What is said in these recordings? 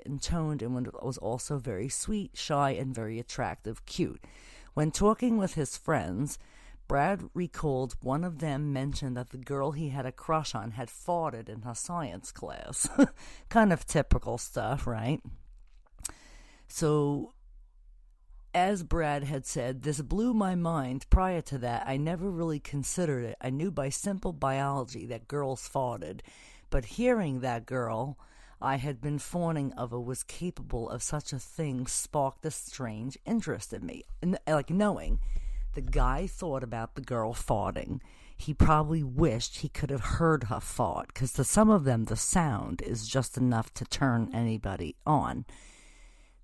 and toned, and was also very sweet, shy, and very attractive, cute. When talking with his friends, Brad recalled one of them mentioned that the girl he had a crush on had farted in her science class. Kind of typical stuff, right? So, as Brad had said, this blew my mind. Prior to that, I never really considered it. I knew by simple biology that girls farted. But hearing that girl I had been fawning over was capable of such a thing sparked a strange interest in me. Like knowing the guy thought about the girl farting. He probably wished he could have heard her fart, because to some of them the sound is just enough to turn anybody on.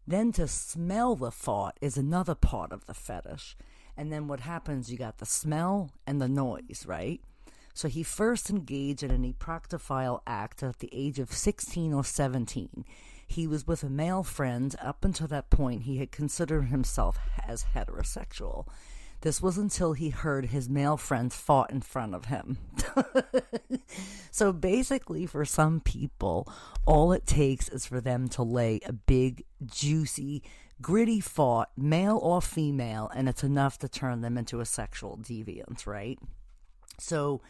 Then to smell the fart is another part of the fetish. And then what happens, you got the smell and the noise, right? So he first engaged in an eproctophile act at the age of 16 or 17. He was with a male friend. Up until that point, he had considered himself as heterosexual. This was until he heard his male friend fart in front of him. So basically, for some people, all it takes is for them to lay a big, juicy, gritty fart, male or female, and it's enough to turn them into a sexual deviant, right? So,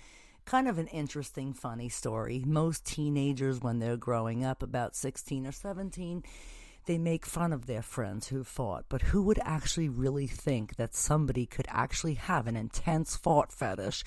kind of an interesting, funny story. Most teenagers, when they're growing up, about 16 or 17, they make fun of their friends who fought. But who would actually really think that somebody could actually have an intense fart fetish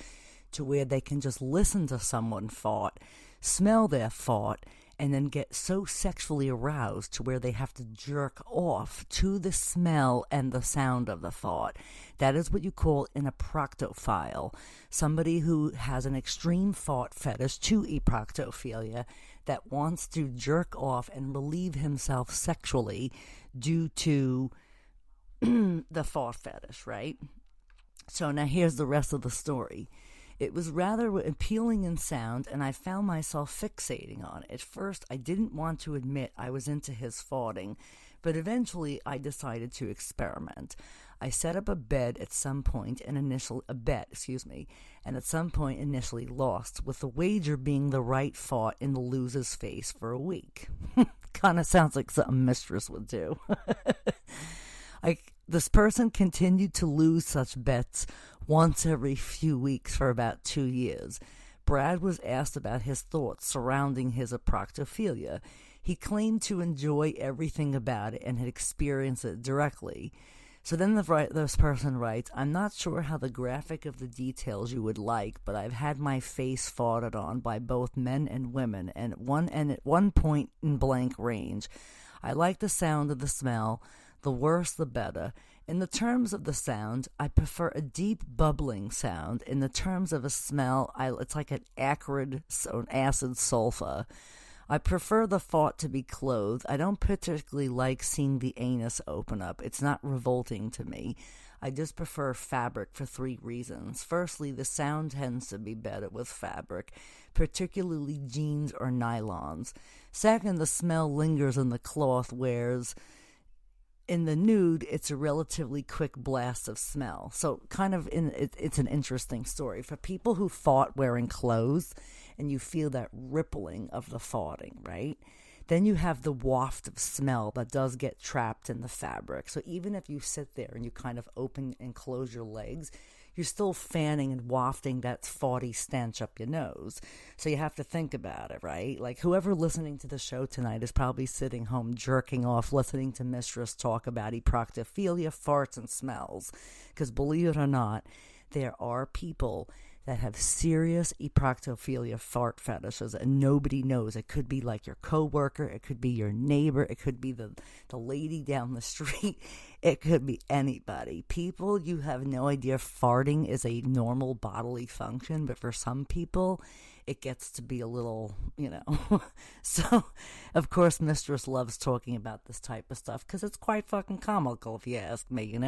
to where they can just listen to someone fart, smell their fart, and then get so sexually aroused to where they have to jerk off to the smell and the sound of the fart? That is what you call an eproctophile, somebody who has an extreme fart fetish to eproctophilia, that wants to jerk off and relieve himself sexually due to the fart fetish, right? So now here's the rest of the story. It was rather appealing in sound, and I found myself fixating on it. At first, I didn't want to admit I was into his farting, but eventually I decided to experiment. I set up a bet at some point and initially lost, with the wager being the right fart in the loser's face for a week. Kind of sounds like something Mistress would do. This person continued to lose such bets once every few weeks for about 2 years. Brad was asked about his thoughts surrounding his eproctophilia. He claimed to enjoy everything about it and had experienced it directly. So then this person writes, I'm not sure how the graphic of the details you would like, but I've had my face farted on by both men and women, and at one point in blank range. I like the sound of the smell. The worse, the better. In the terms of the sound, I prefer a deep bubbling sound. In the terms of a smell, it's like an acrid, acid sulfur. I prefer the fart to be clothed. I don't particularly like seeing the anus open up. It's not revolting to me. I just prefer fabric for 3 reasons. Firstly, the sound tends to be better with fabric, particularly jeans or nylons. Second, the smell lingers in the cloth, whereas in the nude, it's a relatively quick blast of smell. So it's an interesting story. For people who fart wearing clothes and you feel that rippling of the farting, right? Then you have the waft of smell that does get trapped in the fabric. So even if you sit there and you kind of open and close your legs, you're still fanning and wafting that farty stench up your nose. So you have to think about it, right? Like whoever listening to the show tonight is probably sitting home jerking off, listening to Mistress talk about eproctophilia, farts, and smells. Because believe it or not, there are people that have serious eproctophilia fart fetishes and nobody knows. It could be like your coworker, it could be your neighbor, it could be the lady down the street, it could be anybody. People, you have no idea farting is a normal bodily function, but for some people it gets to be a little, So, of course, Mistress loves talking about this type of stuff because it's quite fucking comical if you ask me,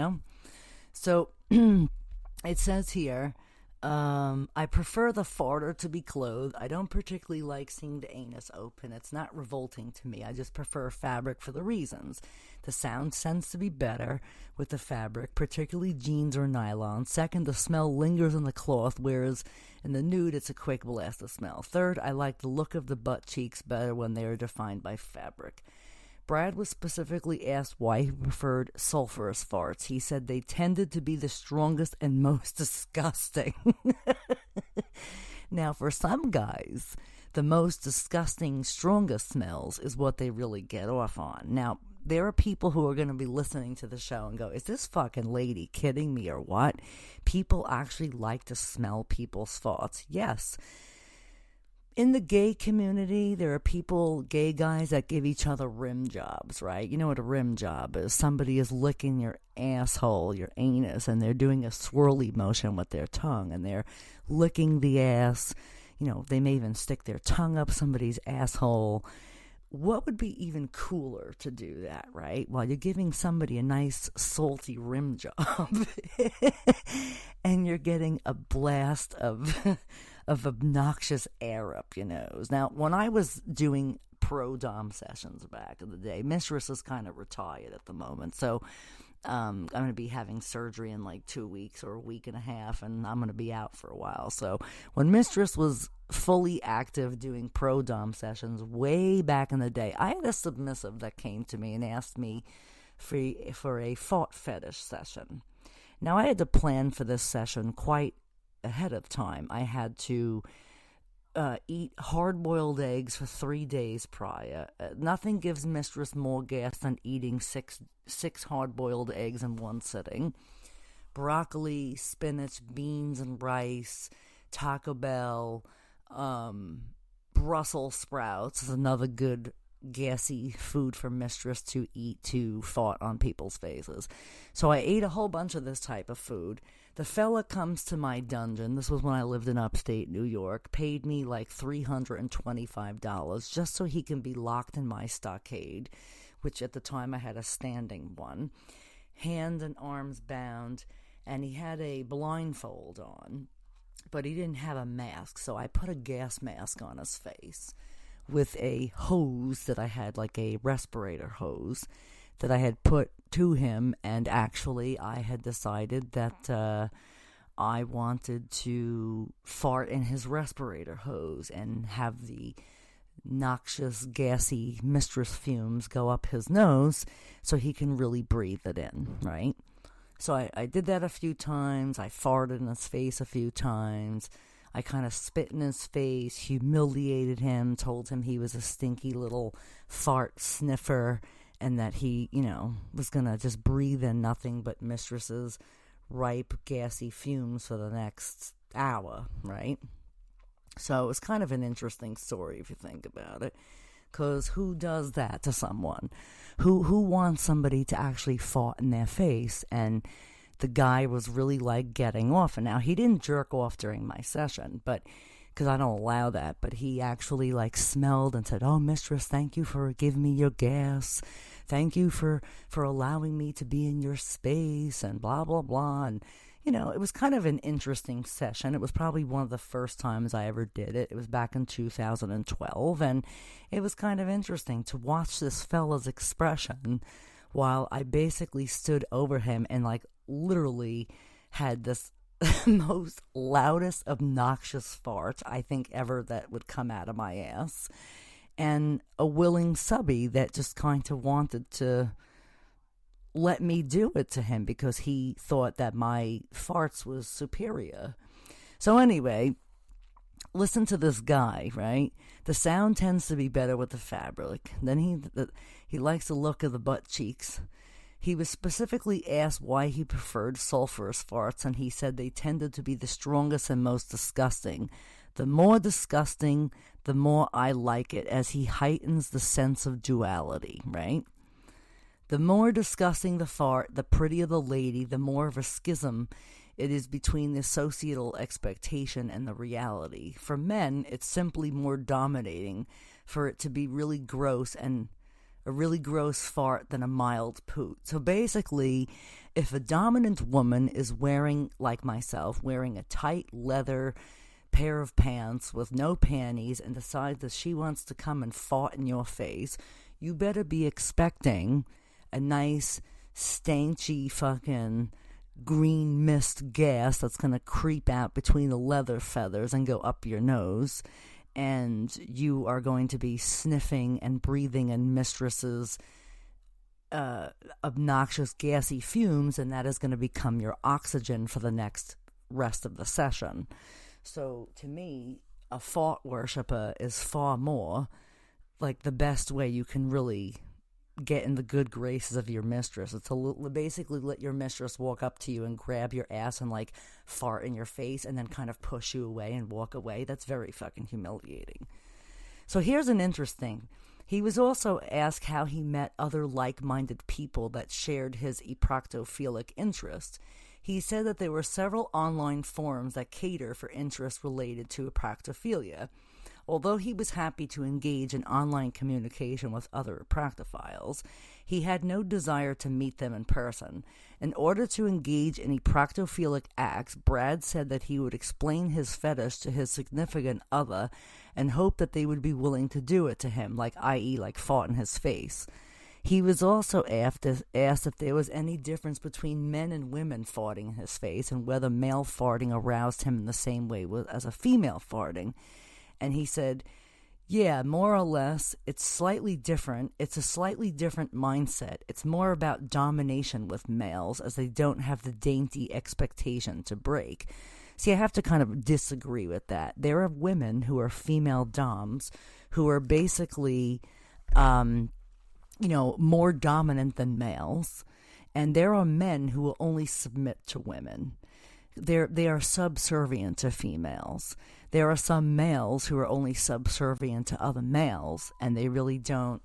So, it says here, I prefer the farter to be clothed. I don't particularly like seeing the anus open. It's not revolting to me. I just prefer fabric for the reasons. The sound tends to be better with the fabric, particularly jeans or nylon. Second, the smell lingers in the cloth, whereas in the nude, it's a quick blast of smell. Third, I like the look of the butt cheeks better when they are defined by fabric. Brad was specifically asked why he preferred sulfurous farts. He said they tended to be the strongest and most disgusting. Now, for some guys, the most disgusting, strongest smells is what they really get off on. Now, there are people who are going to be listening to the show and go, is this fucking lady kidding me or what? People actually like to smell people's farts. Yes. In the gay community, there are people, gay guys, that give each other rim jobs, right? You know what a rim job is? Somebody is licking your asshole, your anus, and they're doing a swirly motion with their tongue, and they're licking the ass. You know, they may even stick their tongue up somebody's asshole. What would be even cooler to do that, right? While you're giving somebody a nice salty rim job and you're getting a blast of obnoxious air up your nose. Now, when I was doing pro-dom sessions back in the day, Mistress is kind of retired at the moment, so I'm going to be having surgery in like 2 weeks or a week and a half, and I'm going to be out for a while. So when Mistress was fully active doing pro-dom sessions way back in the day, I had a submissive that came to me and asked me for a fart fetish session. Now, I had to plan for this session quite ahead of time. I had to eat hard-boiled eggs for 3 days prior. Nothing gives Mistress more gas than eating six hard-boiled eggs in one sitting. Broccoli, spinach, beans and rice, Taco Bell, Brussels sprouts is another good gassy food for Mistress to eat to fart on people's faces. So I ate a whole bunch of this type of food. The fella comes to my dungeon. This was when I lived in upstate New York. Paid me like $325 just so he can be locked in my stockade, which at the time I had a standing one. Hand and arms bound, and he had a blindfold on, but he didn't have a mask, so I put a gas mask on his face with a hose that I had, like a respirator hose, that I had put to him, and actually I had decided that I wanted to fart in his respirator hose and have the noxious, gassy Mistress fumes go up his nose so he can really breathe it in, right? So I did that a few times. I farted in his face a few times. I kind of spit in his face, humiliated him, told him he was a stinky little fart sniffer, and that he, was going to just breathe in nothing but Mistress's ripe, gassy fumes for the next hour, right? So it was kind of an interesting story if you think about it, because who does that to someone? Who wants somebody to actually fart in their face? And the guy was really like getting off, and now he didn't jerk off during my session, but because I don't allow that, but he actually like smelled and said, "Oh, Mistress, thank you for giving me your gas. Thank you for allowing me to be in your space," and blah, blah, blah. And, it was kind of an interesting session. It was probably one of the first times I ever did it. It was back in 2012, and it was kind of interesting to watch this fella's expression while I basically stood over him and like literally had this most loudest, obnoxious fart I think ever that would come out of my ass, and a willing subby that just kind of wanted to let me do it to him because he thought that my farts was superior. So anyway, listen to this guy, right? The sound tends to be better with the fabric. Then he likes the look of the butt cheeks. He was specifically asked why he preferred sulfurous farts, and he said they tended to be the strongest and most disgusting. The more disgusting, the more I like it, as he heightens the sense of duality, right? The more disgusting the fart, the prettier the lady, the more of a schism it is between the societal expectation and the reality. For men, it's simply more dominating for it to be really gross and a really gross fart than a mild poot. So basically, if a dominant woman is wearing, like myself, wearing a tight leather pair of pants with no panties and decides that she wants to come and fart in your face, you better be expecting a nice, stanchy fucking green mist gas that's going to creep out between the leather feathers and go up your nose. and you are going to be sniffing and breathing in mistress's obnoxious gassy fumes, and that is going to become your oxygen for the next rest of the session. So to me, a fart worshiper is far more like the best way you can really get in the good graces of your mistress. It's to basically let your mistress walk up to you and grab your ass and like fart in your face and then kind of push you away and walk away. That's very fucking humiliating. So here's an interesting. He was also asked how he met other like-minded people that shared his eproctophilic interest. He said that there were several online forums that cater for interests related to eproctophilia. Although he was happy to engage in online communication with other eproctophiles, he had no desire to meet them in person. In order to engage in eproctophilic acts, Brad said that he would explain his fetish to his significant other and hope that they would be willing to do it to him, like i.e. like fart in his face. He was also asked if there was any difference between men and women farting in his face and whether male farting aroused him in the same way as a female farting. And he said, yeah, more or less, it's slightly different. It's a slightly different mindset. It's more about domination with males, as they don't have the dainty expectation to break. See, I have to kind of disagree with that. There are women who are female doms who are basically, more dominant than males. And there are men who will only submit to women. They are subservient to females. There are some males who are only subservient to other males, and they really don't,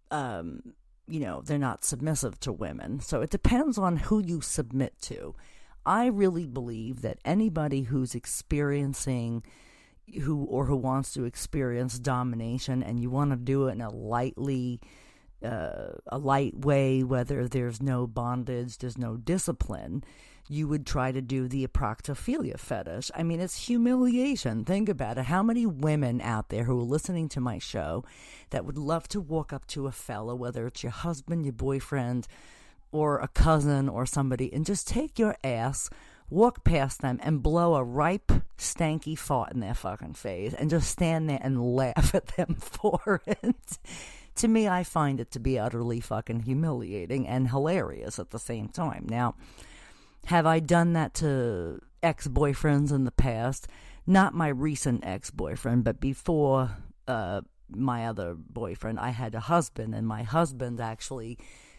they're not submissive to women. So it depends on who you submit to. I really believe that anybody who's experiencing who wants to experience domination, and you want to do it in a light way, whether there's no bondage, there's no discipline, you would try to do the Eproctophillia Fetish. I mean, it's humiliation. Think about it. How many women out there who are listening to my show that would love to walk up to a fella, whether it's your husband, your boyfriend, or a cousin or somebody, and just take your ass, walk past them, and blow a ripe, stanky fart in their fucking face, and just stand there and laugh at them for it? To me, I find it to be utterly fucking humiliating and hilarious at the same time. Now, have I done that to ex-boyfriends in the past? Not my recent ex-boyfriend, but before my other boyfriend, I had a husband, and my husband actually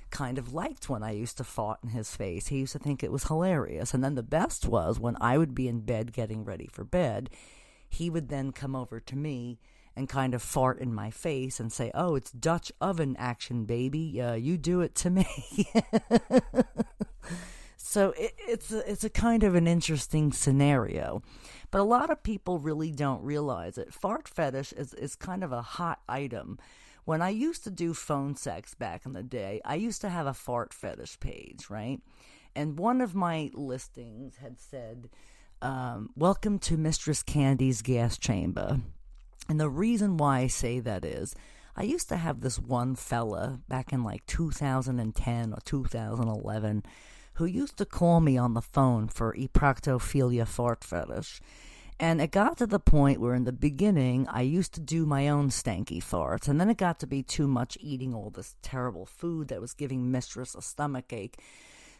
kind of liked when I used to fart in his face. He used to think it was hilarious. And then the best was when I would be in bed getting ready for bed, he would then come over to me and kind of fart in my face and say, "Oh, it's Dutch oven action, baby. You do it to me." So it's a kind of an interesting scenario. But a lot of people really don't realize it. Fart fetish is kind of a hot item. When I used to do phone sex back in the day, I used to have a fart fetish page, right? And one of my listings had said, "Welcome to Mistress Candy's gas chamber." And the reason why I say that is, I used to have this one fella back in like 2010 or 2011 who used to call me on the phone for Eproctophillia fart fetish. And it got to the point where in the beginning, I used to do my own stanky farts. And then it got to be too much eating all this terrible food that was giving mistress a stomachache.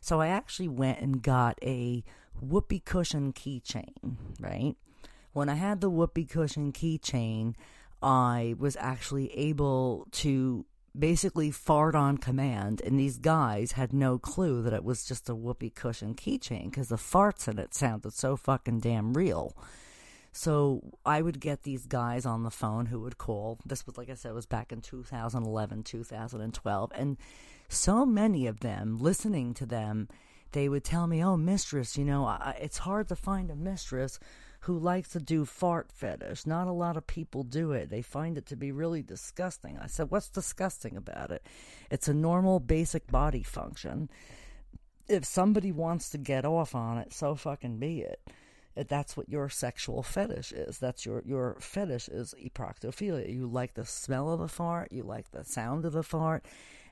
So I actually went and got a whoopee cushion keychain, right? When I had the whoopee cushion keychain, I was actually able to basically fart on command, and these guys had no clue that it was just a whoopee cushion keychain because the farts in it sounded so fucking damn real. So I would get these guys on the phone who would call. This was, like I said, was back in 2011, 2012, and so many of them, listening to them, they would tell me, "Oh, mistress, it's hard to find a mistress who likes to do fart fetish. Not a lot of people do it. They find it to be really disgusting." I said, "What's disgusting about it? It's a normal, basic body function. If somebody wants to get off on it, so fucking be it. That's what your sexual fetish is. That's your fetish is eproctophilia. You like the smell of the fart. You like the sound of the fart.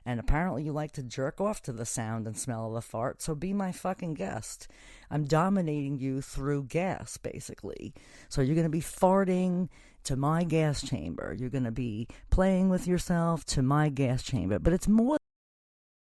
And apparently you like to jerk off to the sound and smell of the fart, so be my fucking guest. I'm dominating you through gas, basically. So you're going to be farting to my gas chamber. You're going to be playing with yourself to my gas chamber. But it's more